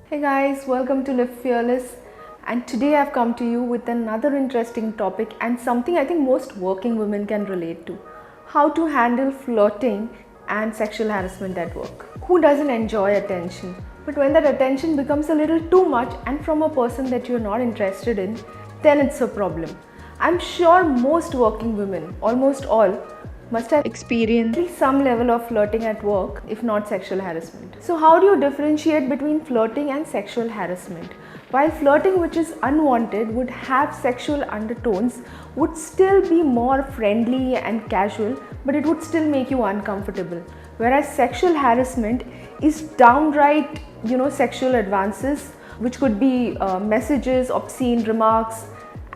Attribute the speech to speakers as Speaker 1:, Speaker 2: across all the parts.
Speaker 1: Hey guys, welcome to LiveFearless, and today I've come to you with another interesting topic and something I think most working women can relate to: how to handle flirting and sexual harassment at work. Who doesn't enjoy attention? But when that attention becomes a little too much and from a person that you're not interested in, then it's a problem. I'm sure most working women, almost all, must have experienced at least some level of flirting at work, if not sexual harassment. So how do you differentiate between flirting and sexual harassment? While flirting, which is unwanted, would have sexual undertones, would still be more friendly and casual, but it would still make you uncomfortable. Whereas sexual harassment is downright, sexual advances, which could be messages, obscene remarks,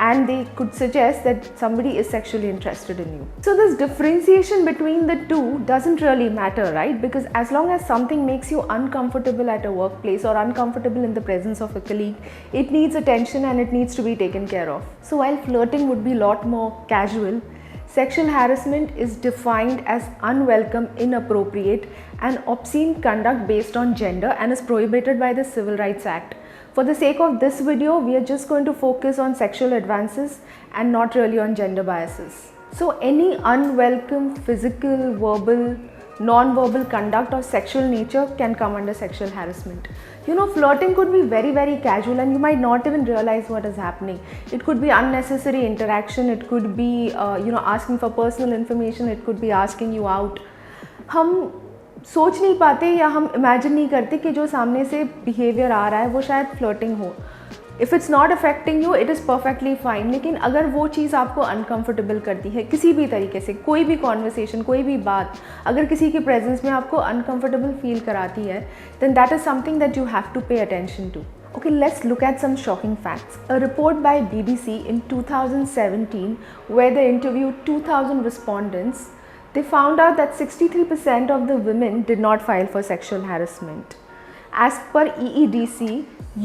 Speaker 1: and they could suggest that somebody is sexually interested in you. So this differentiation between the two doesn't really matter, right? Because as long as something makes you uncomfortable at a workplace or uncomfortable in the presence of a colleague, it needs attention and it needs to be taken care of. So while flirting would be a lot more casual, sexual harassment is defined as unwelcome, inappropriate, and obscene conduct based on gender and is prohibited by the Civil Rights Act. For the sake of this video, we are just going to focus on sexual advances and not really on gender biases. So any unwelcome physical, verbal, non-verbal conduct of sexual nature can come under sexual harassment. Flirting could be very, very casual and you might not even realize what is happening. It could be unnecessary interaction, it could be asking for personal information, it could be asking you out. हम सोच नहीं पाते या हम imagine नहीं करते कि जो सामने से बिहेवियर आ रहा है वो शायद फ्लर्टिंग हो. If it's not affecting you, it is perfectly fine. लेकिन अगर वो चीज़ आपको अनकंफर्टेबल करती है किसी भी तरीके से, कोई भी कॉन्वर्सेशन, कोई भी बात अगर किसी के प्रेजेंस में आपको अनकंफर्टेबल फील कराती है, then that is something that you have to pay attention to. Okay, let's look at some shocking facts. A report by BBC in 2017, where they interviewed 2,000 respondents, they found out that 63% of the women did not file for sexual harassment. As per EEDC,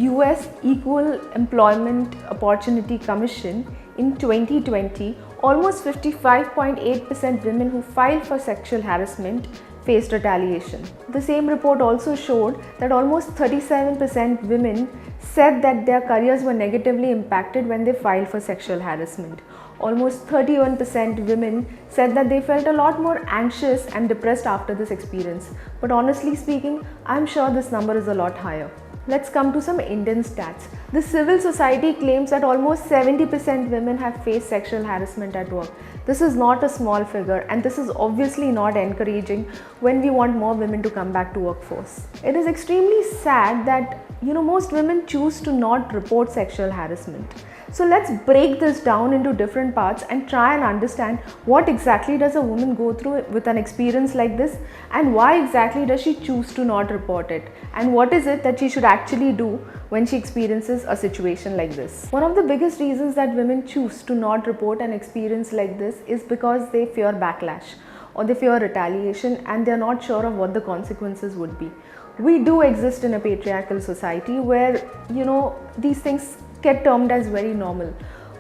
Speaker 1: US Equal Employment Opportunity Commission, in 2020, almost 55.8% women who filed for sexual harassment faced retaliation. The same report also showed that almost 37% women said that their careers were negatively impacted when they filed for sexual harassment. Almost 31% women said that they felt a lot more anxious and depressed after this experience. But honestly speaking, I'm sure this number is a lot higher. Let's come to some Indian stats. The civil society claims that almost 70% women have faced sexual harassment at work. This is not a small figure, and this is obviously not encouraging when we want more women to come back to workforce. It is extremely sad that most women choose to not report sexual harassment. So let's break this down into different parts and try and understand what exactly does a woman go through with an experience like this, and why exactly does she choose to not report it, and what is it that she should actually do when she experiences a situation like this. One of the biggest reasons that women choose to not report an experience like this is because they fear backlash or they fear retaliation, and they're not sure of what the consequences would be. We do exist in a patriarchal society where these things get termed as very normal.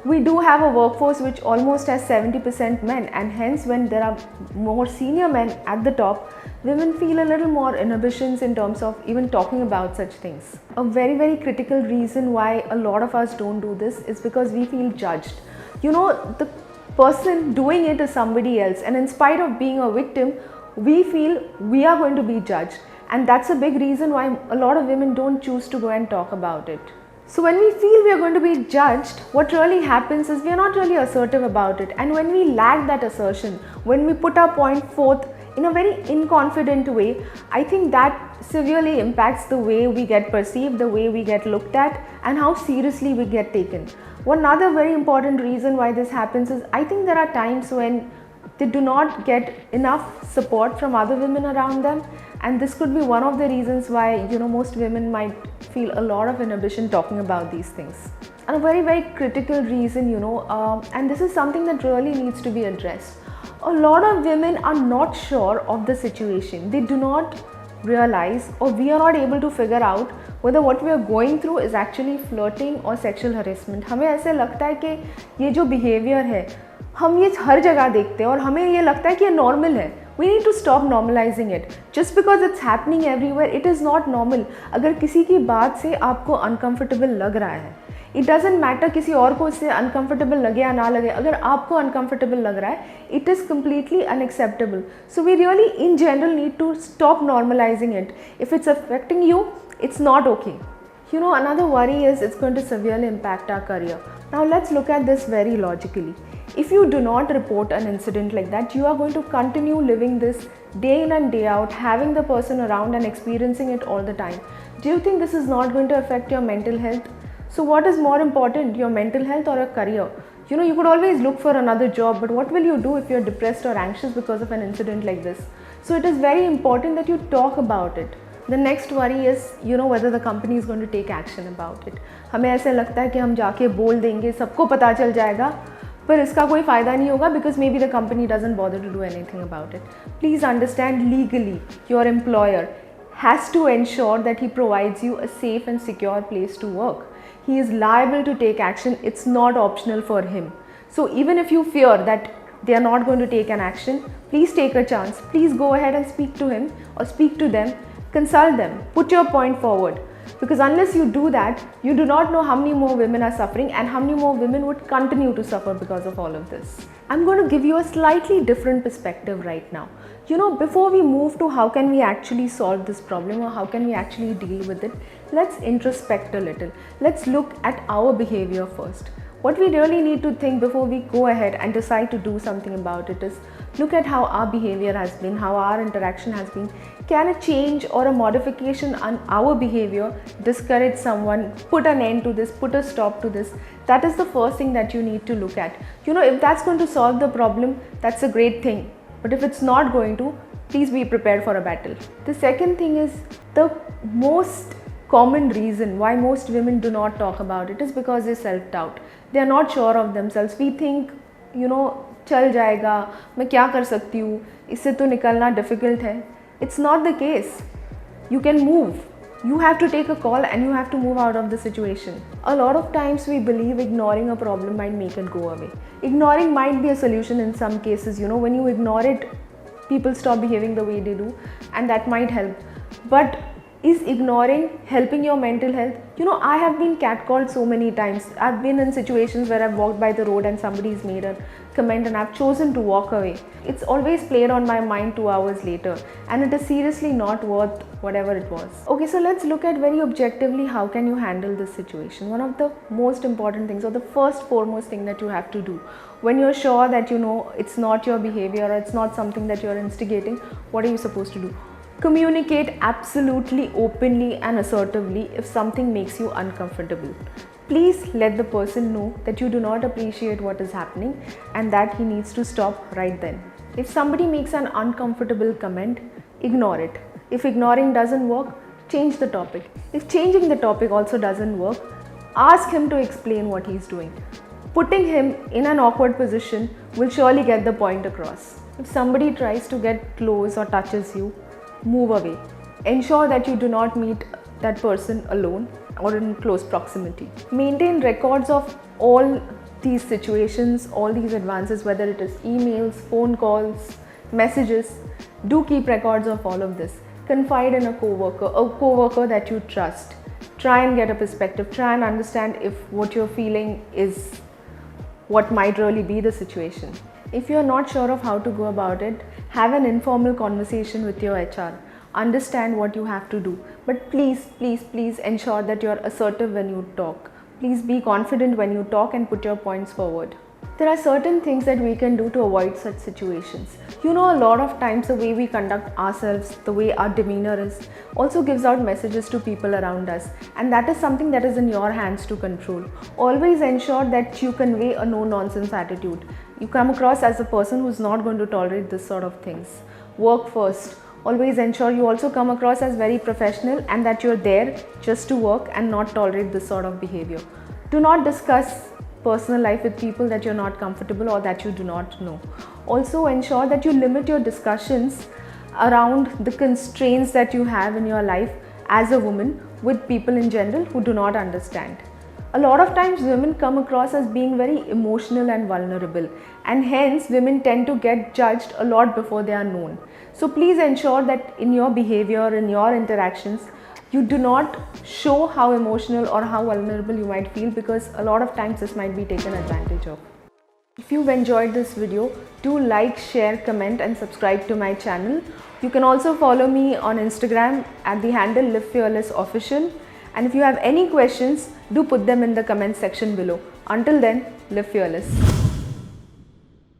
Speaker 1: We do have a workforce which almost has 70% men, and hence when there are more senior men at the top, women feel a little more inhibitions in terms of even talking about such things. A very, very critical reason why a lot of us don't do this is because we feel judged. The person doing it is somebody else, and in spite of being a victim, we feel we are going to be judged, and that's a big reason why a lot of women don't choose to go and talk about it. So when we feel we are going to be judged, what really happens is we are not really assertive about it, and when we lack that assertion, when we put our point forth in a very inconfident way, I think that severely impacts the way we get perceived, the way we get looked at, and how seriously we get taken. One other very important reason why this happens is I think there are times when they do not get enough support from other women around them, and this could be one of the reasons why most women might feel a lot of inhibition talking about these things. And a very, very critical reason, and this is something that really needs to be addressed. A lot of women are not sure of the situation. They do not realize, or we are not able to figure out whether what we are going through is actually flirting or sexual harassment. हमें ऐसे लगता है कि ये जो behavior है हम ये हर जगह देखते हैं और हमें ये लगता है कि ये नॉर्मल है, We need to stop normalizing it. Just because it's happening everywhere, it is not normal. अगर किसी की बात से आपको uncomfortable लग रहा है, it doesn't matter किसी और को इससे uncomfortable लगे या ना लगे, अगर आपको uncomfortable लग रहा है, it is completely unacceptable. So we really in general need to stop normalizing it. If it's affecting you, it's not okay. You know, another worry is it's going to severely impact our career. Now let's look at this very logically. If you do not report an incident like that, you are going to continue living this day in and day out, having the person around and experiencing it all the time. Do you think this is not going to affect your mental health? So what is more important, your mental health or a career? You know, you could always look for another job, but what will you do if you're depressed or anxious because of an incident like this? So it is very important that you talk about it. The next worry is, you know, whether the company is going to take action about it. हमें ऐसे लगता है कि हम जाके बोल देंगे, सबको पता चल जाएगा, पर इसका कोई फ़ायदा नहीं होगा because maybe the company doesn't bother to do anything about it. Please understand, legally, your employer has to ensure that he provides you a safe and secure place to work. He is liable to take action. It's not optional for him. So even if you fear that they are not going to take an action, please take a chance. Please go ahead and speak to him or speak to them. Consult them. Put your point forward. Because unless you do that, you do not know how many more women are suffering and how many more women would continue to suffer because of all of this. I'm going to give you a slightly different perspective right now. You know, before we move to how can we actually solve this problem or how can we actually deal with it, let's introspect a little. Let's look at our behavior first. What we really need to think before we go ahead and decide to do something about it is look at how our behavior has been, how our interaction has been. Can a change or a modification on our behavior discourage someone, put an end to this, put a stop to this? That is the first thing that you need to look at. You know, if that's going to solve the problem, that's a great thing. But if it's not going to, please be prepared for a battle. The second thing is the most common reason why most women do not talk about it is because they self-doubt. They are not sure of themselves. We think, you know, चल जाएगा, मैं क्या कर सकती हूँ, इससे तो निकलना difficult है. It's not the case. You can move. You have to take a call and you have to move out of the situation. A lot of times we believe ignoring a problem might make it go away. Ignoring might be a solution in some cases. You know, when you ignore it, people stop behaving the way they do, and that might help. But is ignoring helping your mental health? You know, I have been catcalled so many times. I've been in situations where I've walked by the road and somebody's made a comment and I've chosen to walk away. It's always played on my mind 2 hours later, and it is seriously not worth whatever it was. Okay, so let's look at very objectively how can you handle this situation. One of the most important things, or the first foremost thing that you have to do when you're sure that you know it's not your behavior or it's not something that you're instigating, what are you supposed to do? Communicate absolutely openly and assertively if something makes you uncomfortable. Please let the person know that you do not appreciate what is happening and that he needs to stop right then. If somebody makes an uncomfortable comment, ignore it. If ignoring doesn't work, change the topic. If changing the topic also doesn't work, ask him to explain what he's doing. Putting him in an awkward position will surely get the point across. If somebody tries to get close or touches you, move away. Ensure that you do not meet that person alone or in close proximity. Maintain records of all these situations, all these advances, whether it is emails, phone calls, messages. Do keep records of all of this. Confide in a coworker that you trust. Try and get a perspective. Try and understand if what you're feeling is what might really be the situation. If you're not sure of how to go about it, have an informal conversation with your HR. Understand what you have to do. But please, please, please ensure that you're assertive when you talk. Please be confident when you talk and put your points forward. There are certain things that we can do to avoid such situations. You know, a lot of times the way we conduct ourselves, the way our demeanor is, also gives out messages to people around us. And that is something that is in your hands to control. Always ensure that you convey a no-nonsense attitude. You come across as a person who's not going to tolerate this sort of things. Work first. Always ensure you also come across as very professional and that you're there just to work and not tolerate this sort of behavior. Do not discuss personal life with people that you're not comfortable or that you do not know. Also ensure that you limit your discussions around the constraints that you have in your life as a woman with people in general who do not understand. A lot of times women come across as being very emotional and vulnerable, and hence women tend to get judged a lot before they are known. So please ensure that in your behavior, in your interactions, you do not show how emotional or how vulnerable you might feel, because a lot of times this might be taken advantage of. If you've enjoyed this video, do like, share, comment and subscribe to my channel. You can also follow me on Instagram at the handle LiveFearless Official. And if you have any questions, do put them in the comment section below. Until then, live fearless.